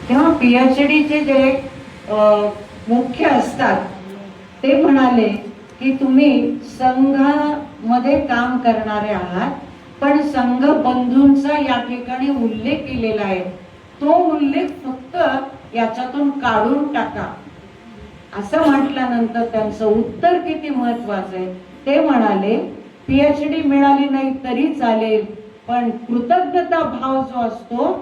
तेव्हा PhDचे जे मुख्य असतात ते म्हणाले की तुम्ही संघामध्ये काम करणारे आहात, पण संघ बंधूंचा या ठिकाणी उल्लेख केलेला आहे, तो उल्लेख फक्त याच्यातून काढून टाका. असं म्हटल्यानंतर त्यांचं उत्तर किती महत्वाचं आहे. ते म्हणाले PhD मिळाली नाही तरी चालेल, पण कृतज्ञता भाव जो असतो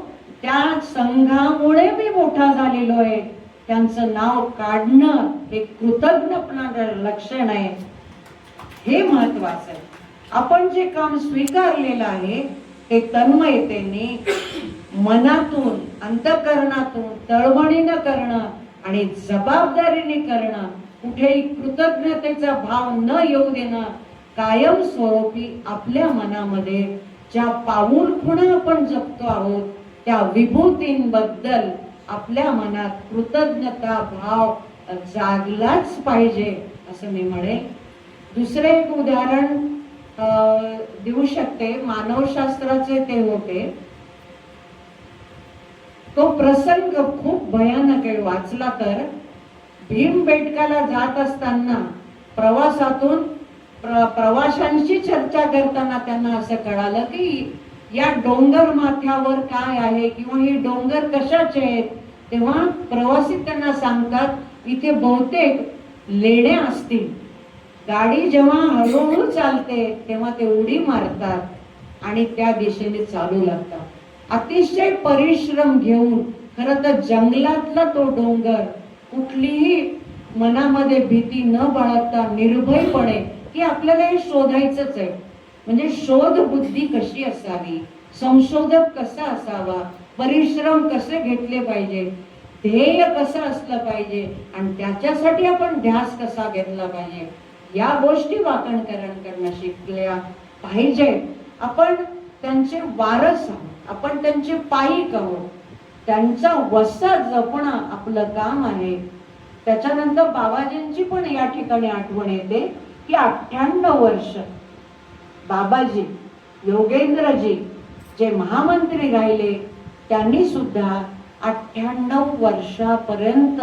त्या संघामुळे मी मोठा झालेलो आहे, त्यांचं नाव काढणं हे कृतज्ञपणाचं लक्षण आहे, हे महत्वाचं आहे. आपण जे काम स्वीकारलेलं आहे ते तन्मयतेने, मनातून, अंतःकरणातून, तळमळीनं करणं आणि जबाबदारीने करणं, कुठेही कृतज्ञतेचा भाव न येऊ देणं, कायमस्वरूपी आपल्या मनामध्ये ज्या पाऊल खुणा आपण जपतो आहोत त्या विभूतींबद्दल आपल्या मनात कृतज्ञता भाव जागलाच पाहिजे असं मी म्हणेन. दुसरे एक उदाहरण देऊ शकते. मानवशास्त्राचे ते होते. तो प्रसंग खूप भयानक आहे. वाचला तर भीमबेटकाला जात असताना प्रवासातून प्रवाशांशी चर्चा करताना त्यांना असं कळालं की या डोंगर माथ्यावर काय आहे किंवा हे डोंगर कशाचे आहेत. तेव्हा प्रवासी त्यांना सांगतात इथे बहुतेक लेण्या असतील. गाडी जेव्हा हळूहळू चालते तेव्हा ते उडी मारतात आणि त्या दिशेने चालू लागतात. अतिशय परिश्रम घेऊन, खरं तर जंगलातला तो डोंगर, कुठलीही मनामध्ये भीती न बाळगता निर्भयपणे की आपल्याला हे शोधायचंच आहे. म्हणजे शोध बुद्धी कशी असावी, संशोधक कसा असावा, परिश्रम कसे घेतले पाहिजे, ध्येय कसं असलं पाहिजे आणि त्याच्यासाठी आपण ध्यास कसा घेतला पाहिजे, या गोष्टी वाकणकरण करणं शिकल्या पाहिजे. आपण त्यांचे वारस आहोत, आपण त्यांचे पायीक आहोत. त्यांचा वसा जपणं आपलं काम आहे. त्याच्यानंतर बाबाजींची पण या ठिकाणी आठवण येते की 98 वर्ष बाबाजी, योगेंद्रजी जे महामंत्री राहिले त्यांनी सुद्धा 98 वर्षापर्यंत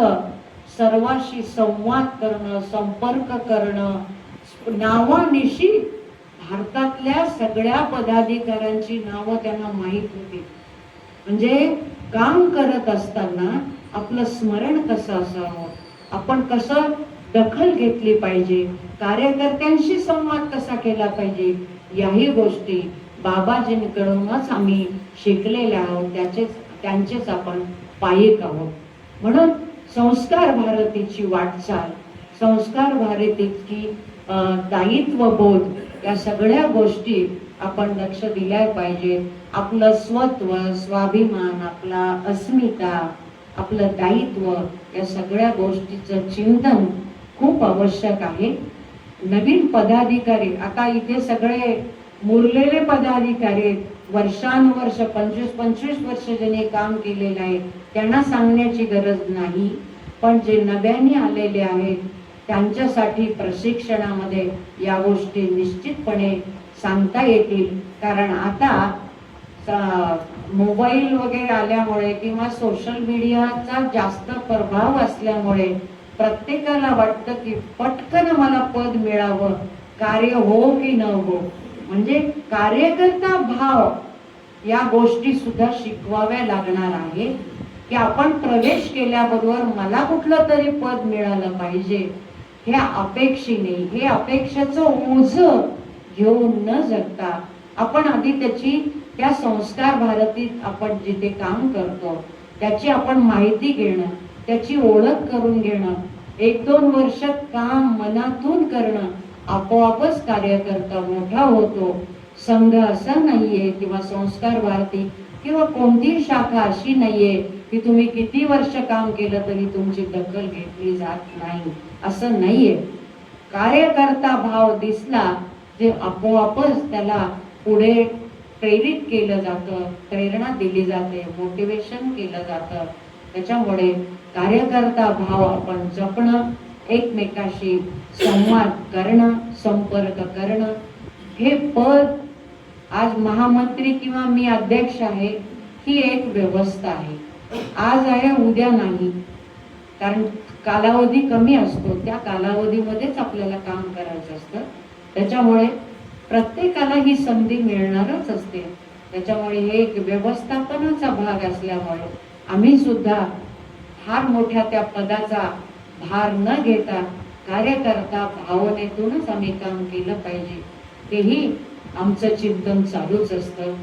सर्वांशी संवाद करणं, संपर्क करणं, नावानिशी भारतातल्या सगळ्या पदाधिकाऱ्यांची नावं त्यांना माहीत होती. म्हणजे काम करत असताना आपलं स्मरण कसं असावं, आपण कसं दखल घेतली पाहिजे, कार्यकर्त्यांशी संवाद कसा केला पाहिजे, याही गोष्टी बाबाजींकडूनच आम्ही शिकलेल्या आहोत. त्यांचेच आपण पायीक आहोत. म्हणून संस्कार भारतीची वाटचाल, संस्कार भारतीची दायित्वबोध, या सगळ्या गोष्टी आपण लक्ष दिल्या पाहिजे. आपलं स्वत्व, स्वाभिमान, आपला अस्मिता, आपलं दायित्व, या सगळ्या गोष्टीचं चिंतन खूप आवश्यक आहे. नवीन पदाधिकारी, आता इथे सगळे मुरलेले पदाधिकारी, वर्षानुवर्ष 25-25 वर्ष ज्यांनी काम केलेलं आहे त्यांना सांगण्याची गरज नाही, पण जे नव्याने आलेले आहेत त्यांच्यासाठी प्रशिक्षणामध्ये या गोष्टी निश्चितपणे सांगता येतील. कारण आता मोबाईल वगैरे आल्यामुळे किंवा सोशल मीडियाचा जास्त प्रभाव असल्यामुळे प्रत्येकाला वाटतं की पटकन मला पद मिळावं, कार्य हो की न हो. म्हणजे कार्यकर्ता भाव या गोष्टी सुद्धा शिकवाव्या लागणार आहे की आपण प्रवेश केल्याबरोबर मला कुठलं तरी पद मिळालं पाहिजे, हे अपेक्षेने, हे अपेक्षेचं ओझं घेऊन न जगता आपण आधी त्या संस्कार भारतीत आपण जिथे काम करतो त्याची आपण माहिती घेणं, त्याची ओळख करून घेणं, 1-2 वर्ष काम मनातून करणं, आपोआपच कार्यकर्ता मोठा होतो. संघ असा नाहीये किंवा संस्कार भारती किंवा कोणतीही शाखा अशी नाहीये की तुम्ही किती वर्ष काम केलं तरी तुमची दखल घेतली जात नाही, असं नाहीये. कार्यकर्ता भाव दिसला जे आपोआपच त्याला पुढे प्रेरित केलं जातं, प्रेरणा दिली जाते, मोटिवेशन केलं जातं. त्याच्यामुळे कार्यकर्ता भाव आपण जपणं, एकमेकाशी संवाद करणं, संपर्क करणं, हे पद आज महामंत्री किंवा मी अध्यक्ष आहे ही एक व्यवस्था आहे. आज आहे उद्या नाही, कारण कालावधी कमी असतो, त्या कालावधीमध्येच आपल्याला काम करायचं असतं. त्याच्यामुळे प्रत्येकाला ही संधी मिळणारच असते. त्याच्यामुळे हे एक व्यवस्थापनाचा भाग असल्यामुळे आम्ही सुद्धा फार मोठ्या त्या पदाचा भार न घेता कार्यकर्ता भावनेतूनच आम्ही काम केलं पाहिजे, तेही आमचं चिंतन चालूच असतं.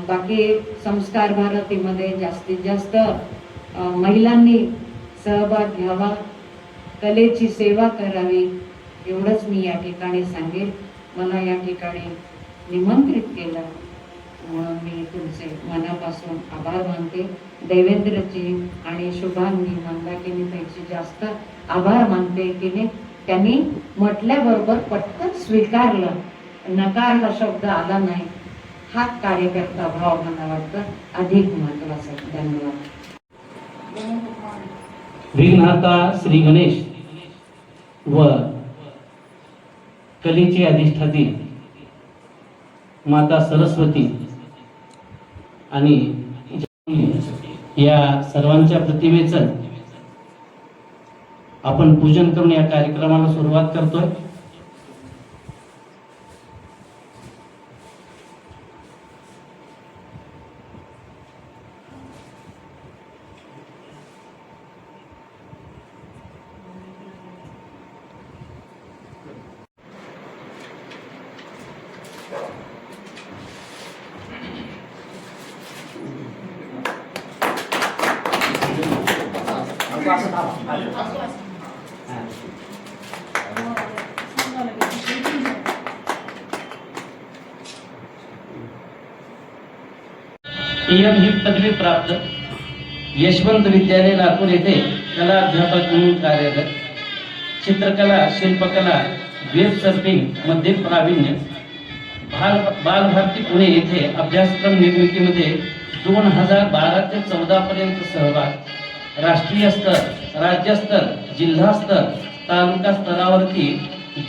बाकी संस्कार भारतीमध्ये जास्तीत जास्त महिलांनी सहभाग घ्यावा, कलेची सेवा करावी, एवढंच मी या ठिकाणी सांगेन. मला या ठिकाणी निमंत्रित केलं म्हणून मी तुमचे मनापासून आभार मानते. देवेंद्रजी आणि शुभांगी मंदाकिनी पैकी जास्त आभार मानते की त्यांनी म्हटल्याबरोबर पटकन स्वीकारलं, नकारला शब्द आला नाही. हा कार्यकर्ता भाव मला वाटतं अधिक महत्वाचा. धन्यवाद. विघ्नहर्ता श्री गणेश व कलेची अधिष्ठाती माता सरस्वती आणि या सर्वांच्या प्रतिमेचं आपण पूजन करून या कार्यक्रमाला सुरुवात करतोय. PM ही पदवी प्राप्त, यशवंत विद्यालय लातूर येथे कला अध्यापक म्हणून कार्यरत, चित्रकला, शिल्पकला, वेब सर्फिंग मध्ये प्रावीण्य, बालभारती पुणे येथे अभ्यासक्रम निर्मितीमध्ये 2012 ते 14 पर्यंत सहभाग, राष्ट्रीय स्तर, राज्यस्तर, जिल्हा स्तर, तालुका स्तरावरती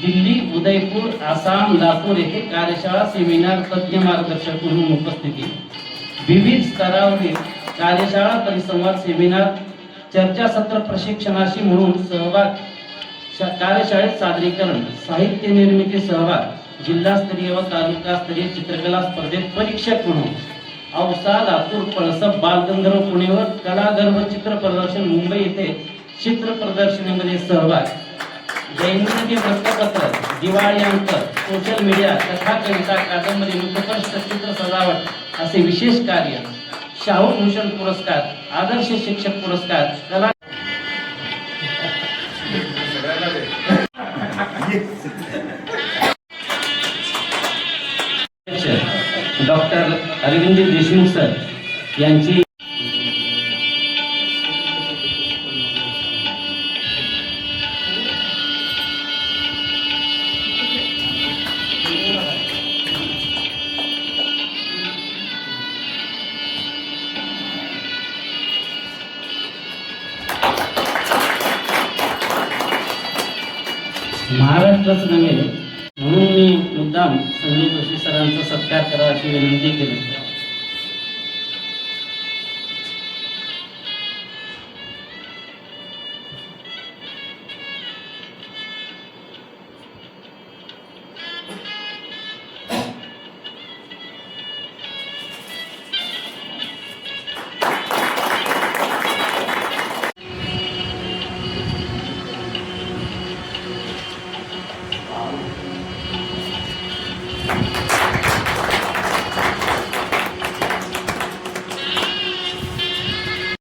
दिल्ली, उदयपूर, आसाम, लातूर येथे कार्यशाळा, सेमिनार, तज्ञ मार्गदर्शक म्हणून उपस्थिती, विविध स्तरावरील कार्यशाळा, परिसंवाद, सेमिनार, चर्चासत्र, प्रशिक्षणाशी म्हणून सहभाग, कार्यशाळेत सादरीकरण, साहित्य निर्मिती सहभाग, जिल्हास्तरीय व तालुकास्तरीय चित्रकला स्पर्धेत परीक्षक म्हणून, औसा, लातूर, पळसप, बालगंधर्व पुणेवर कलागर्भ चित्र प्रदर्शन, मुंबई येथे चित्र प्रदर्शनीमध्ये सहभाग, दैनंदिन वृत्तपत्र, दिवाळी अंक, सोशल मीडिया, कथा, कविता, कादंबरी, मुखपृष्ठ, चित्र सजावट असे विशेष कार्य, शाहू भूषण पुरस्कार, आदर्श शिक्षक पुरस्कार, कला डॉक्टर अरविंद देशमुख सर यांची महाराष्ट्राच नव्हे म्हणून मी मुद्दाम संजय जोशी सरांचा सत्कार करावा अशी विनंती केली.